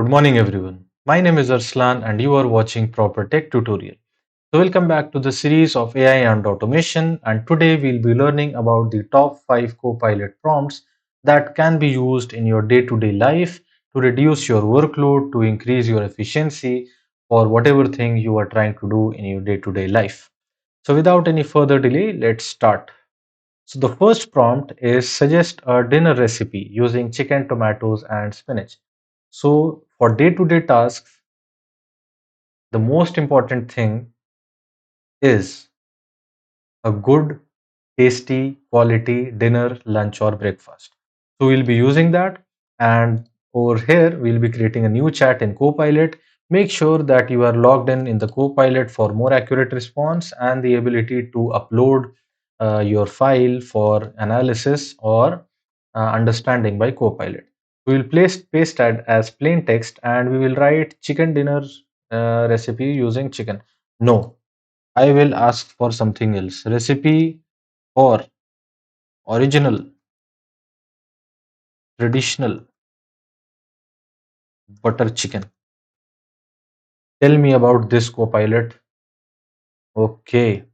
Good morning, everyone. My name is Arslan, and you are watching Proper Tech Tutorial. So, welcome back to the series of AI and automation. And today we'll be learning about the top 5 Copilot prompts that can be used in your day to day life to reduce your workload, to increase your efficiency for whatever thing you are trying to do in your day to day life. So, without any further delay, let's start. So the first prompt is suggest a dinner recipe using chicken, tomatoes, and spinach. So for day-to-day tasks, the most important thing is a good, tasty, quality dinner, lunch, or breakfast. So we'll be using that. And over here, we'll be creating a new chat in Copilot. Make sure that you are logged in the Copilot for more accurate response and the ability to upload your file for analysis or understanding by Copilot. We will paste that as plain text and we will write chicken dinner recipe using chicken. No, I will ask for something else. Recipe for original, traditional butter chicken. Tell me about this Copilot. Okay.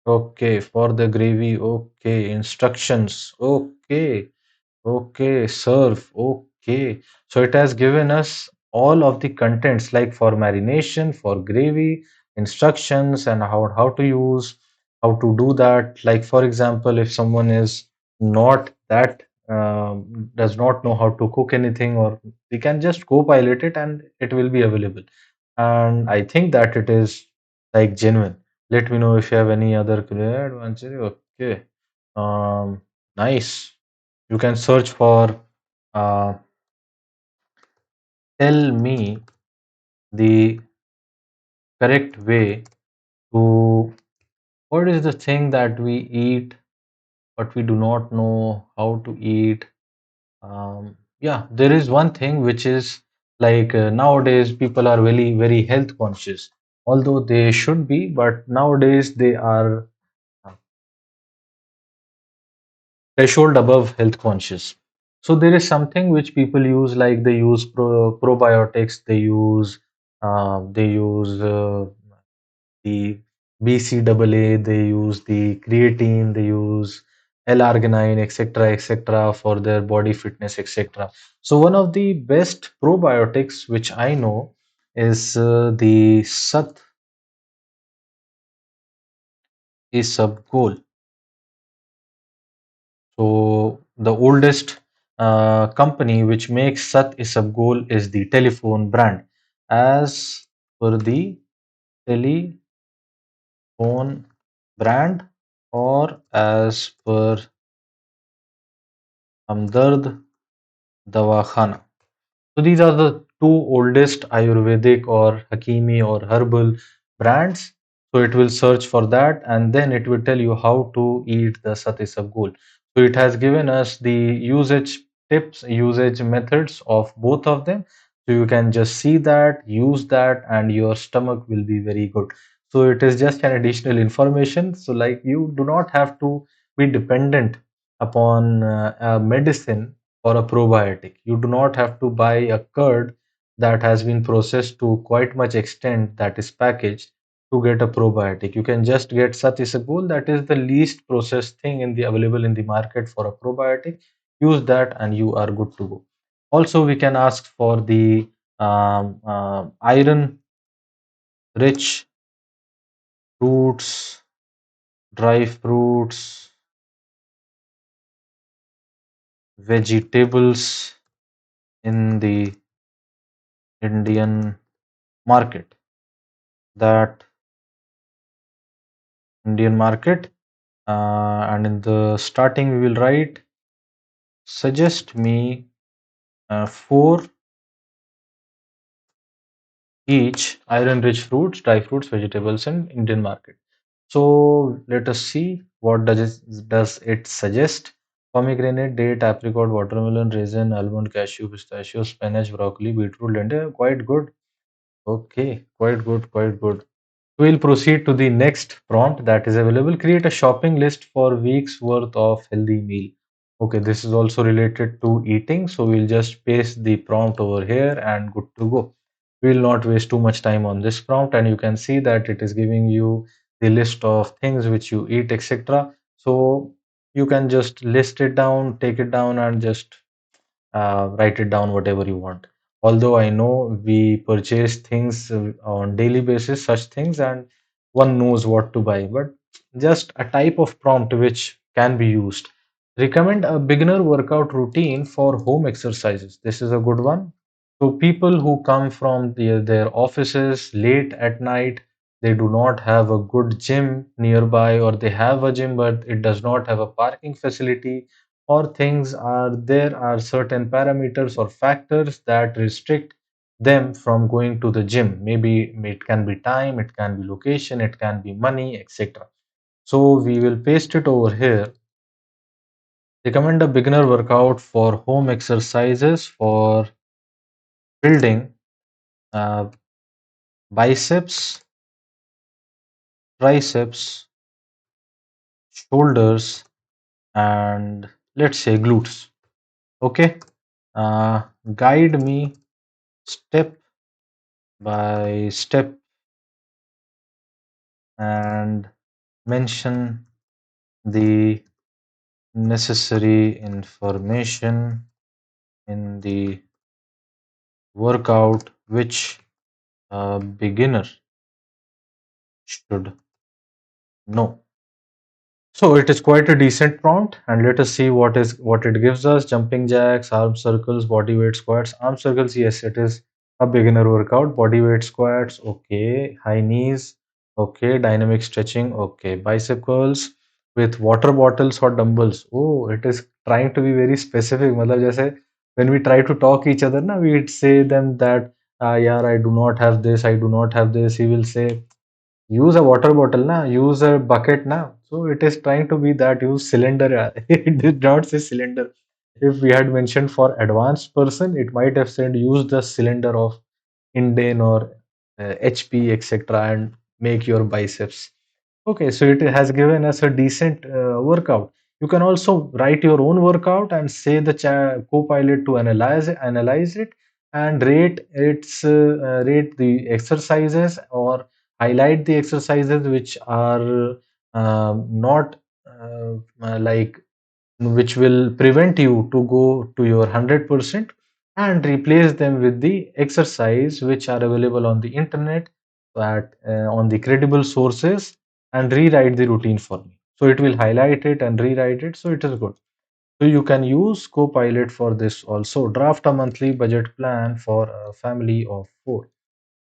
Okay. For the gravy. Okay. Instructions. Okay. Okay, serve. Okay. So it has given us all of the contents like for marination, for gravy, instructions, and how to use, how to do that. Like for example, if someone is not that does not know how to cook anything, or we can just co-pilot it and it will be available. And I think that it is like genuine. Let me know if you have any other career adventure. Okay. Nice. You can search for uh, tell me the correct way to what is the thing that we eat but we do not know how to eat. Yeah, there is one thing which is like nowadays people are very health conscious, although they should be, but nowadays they are uh, threshold above health conscious. So there is something which people use, like they use probiotics, they use the BCAA, they use the creatine, they use L-arginine, etc., etc., for their body fitness, etc. So one of the best probiotics which I know is the Sat Isabgol. So the oldest company which makes Sat Isabgol is the telephone brand. As per the telephone brand, or as per Hamdard Dawakhana. So these are the two oldest Ayurvedic or Hakimi or herbal brands. So it will search for that and then it will tell you how to eat the Satisabgol. So it has given us the usage tips, usage methods of both of them. So you can just see that, use that, and your stomach will be very good. So it is just an additional information. So like you do not have to be dependent upon a medicine or a probiotic. You do not have to buy a curd that has been processed to quite much extent that is packaged to get a probiotic. You can just get Satisagol, that is the least processed thing in the available in the market for a probiotic. Use that and you are good to go. Also, we can ask for the iron rich fruits, dry fruits, vegetables in the Indian market. That Indian market. And in the starting, we will write suggest me four each iron rich fruits, dry fruits, vegetables, and Indian market. So let us see what does it suggest. Pomegranate, date, apricot, watermelon, raisin, almond, cashew, pistachio, spinach, broccoli, beetroot, lentil. Quite good. Okay, quite good, quite good. We'll proceed to the next prompt that is available. Create a shopping list for weeks worth of healthy meal. Okay, this is also related to eating, so we'll just paste the prompt over here and good to go. We'll not waste too much time on this prompt, and you can see that it is giving you the list of things which you eat, etc. So you can just list it down, take it down, and just write it down whatever you want. Although I know we purchase things on daily basis, such things, and one knows what to buy, but just a type of prompt which can be used. Recommend a beginner workout routine for home exercises. This is a good one. So people who come from their offices late at night, they do not have a good gym nearby, or they have a gym but it does not have a parking facility, or things are there are certain parameters or factors that restrict them from going to the gym. Maybe it can be time, it can be location, it can be money, etc. So we will paste it over here. Recommend a beginner workout for home exercises for building uh, biceps, triceps, shoulders, and let's say glutes. Okay, uh, guide me step by step and mention the necessary information in the workout which a beginner should know. So it is quite a decent prompt, and let us see what it gives us. Jumping jacks, arm circles, body weight squats. Arm circles, yes, it is a beginner workout. Body weight squats, okay. High knees, okay. Dynamic stretching, okay. Bicep curls with water bottles or dumbbells. Oh, it is trying to be very specific. मतलब जैसे when we try to talk each other, na, we say them that, yeah, I do not have this, I do not have this. He will say, use a water bottle, na. Use a bucket, na. So it is trying to be that use cylinder. It did not say cylinder. If we had mentioned for advanced person, it might have said use the cylinder of Indian or HP, etc., and make your biceps. Okay, so it has given us a decent workout. You can also write your own workout and say the Copilot to analyze it and rate the exercises, or highlight the exercises which are not like which will prevent you to go to your 100%, and replace them with the exercise which are available on the internet, on the credible sources, and rewrite the routine for me. So it will highlight it and rewrite it, so it is good. So you can use Copilot for this also. Draft a monthly budget plan for a family of four.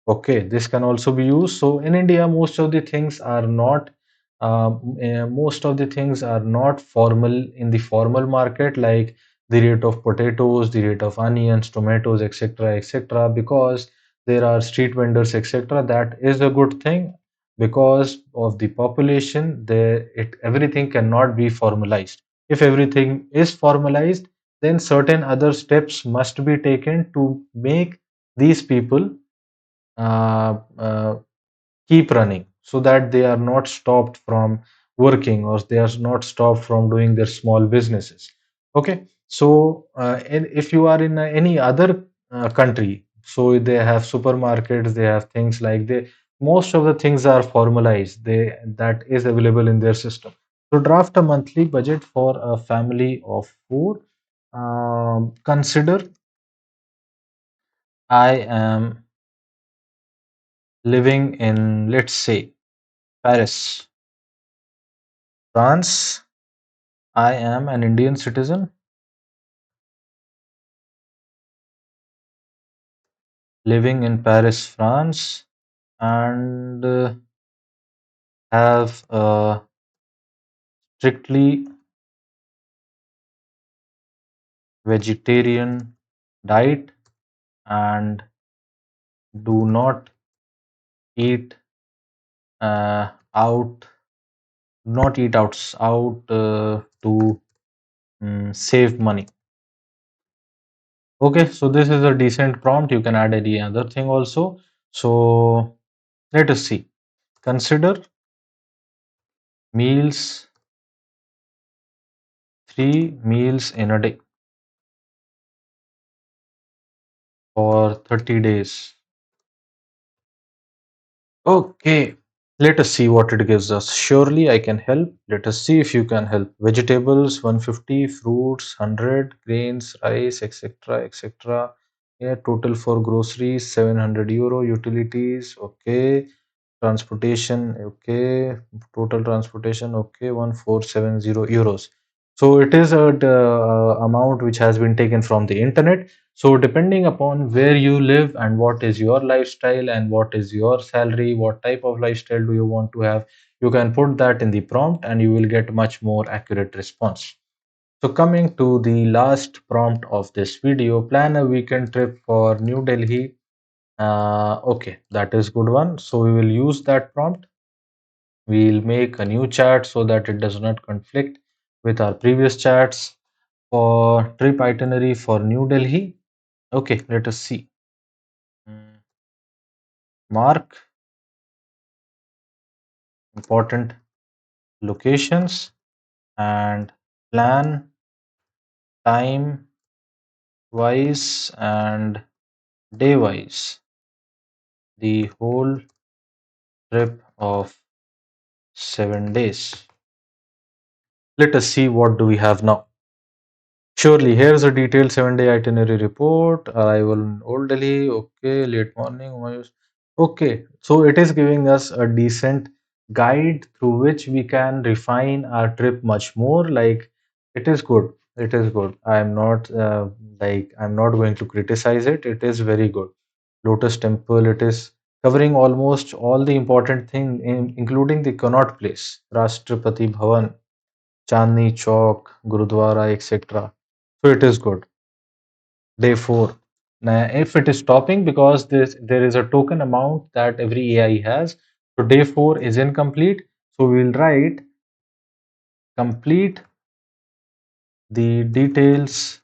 Okay, this can also be used. So in India, most of the things are not formal in the formal market, like the rate of potatoes, the rate of onions, tomatoes, etc., etc. Because there are street vendors, etc. That is a good thing because of the population. Everything cannot be formalized. If everything is formalized, then certain other steps must be taken to make these people uh, uh, keep running, so that they are not stopped from working, or they are not stopped from doing their small businesses. Okay, so if you are in any other country, so they have supermarkets, they have things like they most of the things are formalized, they that is available in their system. So draft a monthly budget for a family of four. Consider I am living in, let's say, Paris, France. I am an Indian citizen living in Paris, France, and have a strictly vegetarian diet and do not eat out, not eat out to save money. Okay, so this is a decent prompt. You can add any other thing also. So let us see. Consider meals three meals in a day for 30 days. Okay, let us see what it gives us. Surely I can help. Let us see if you can help. Vegetables 150, fruits 100, grains, rice, etc. etc. Yeah, total for groceries 700 euro, utilities, okay, transportation, okay, total transportation, okay, 1470 euros. So it is a amount which has been taken from the internet. So depending upon where you live and what is your lifestyle and what is your salary, what type of lifestyle do you want to have, you can put that in the prompt and you will get much more accurate response. So coming to the last prompt of this video, plan a weekend trip for New Delhi. Okay, that is good one. So we will use that prompt. We'll make a new chat so that it does not conflict with our previous chats for trip itinerary for New Delhi. Okay, let us see. Mm, Mark important locations and plan time wise and day wise the whole trip of 7 days. Let us see what do we have now. Surely, here's a detailed 7 day itinerary report. Arrival in Old Delhi. Okay, late morning. Okay, so it is giving us a decent guide through which we can refine our trip much more. Like, it is good. It is good. I'm not going to criticize it. It is very good. Lotus Temple. It is covering almost all the important thing, including the Connaught Place, Rashtrapati Bhavan, Chandni Chowk, Gurudwara, etc. So it is good. Day 4. Now, if it is stopping because there is a token amount that every AI has, so day 4 is incomplete. So we will write complete the details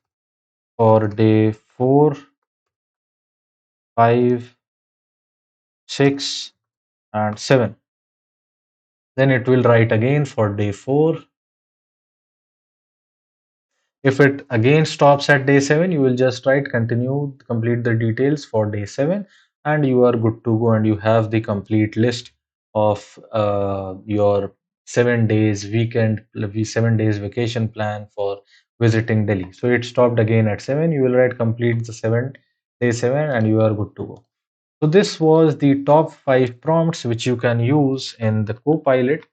for day 4, 5, 6, and 7. Then it will write again for day 4. If it again stops at day 7, you will just write continue, complete the details for day 7, and you are good to go. And you have the complete list of your 7 days weekend, 7 days vacation plan for visiting Delhi. So it stopped again at 7. You will write complete the day 7, and you are good to go. So this was the top 5 prompts which you can use in the Copilot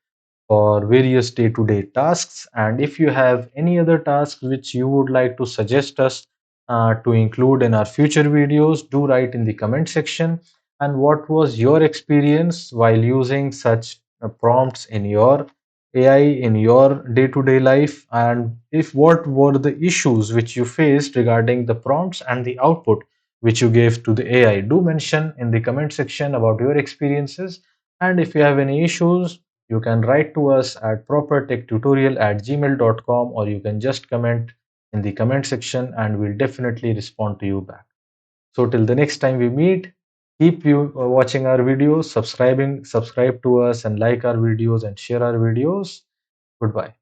for various day-to-day tasks. And if you have any other tasks which you would like to suggest us to include in our future videos, do write in the comment section. And what was your experience while using such prompts in your AI in your day-to-day life? And if what were the issues which you faced regarding the prompts and the output which you gave to the AI? Do mention in the comment section about your experiences. And if you have any issues, you can write to us at propertechtutorial@gmail.com, or you can just comment in the comment section and we'll definitely respond to you back. So till the next time we meet, keep you watching our videos, subscribe to us and like our videos and share our videos. Goodbye.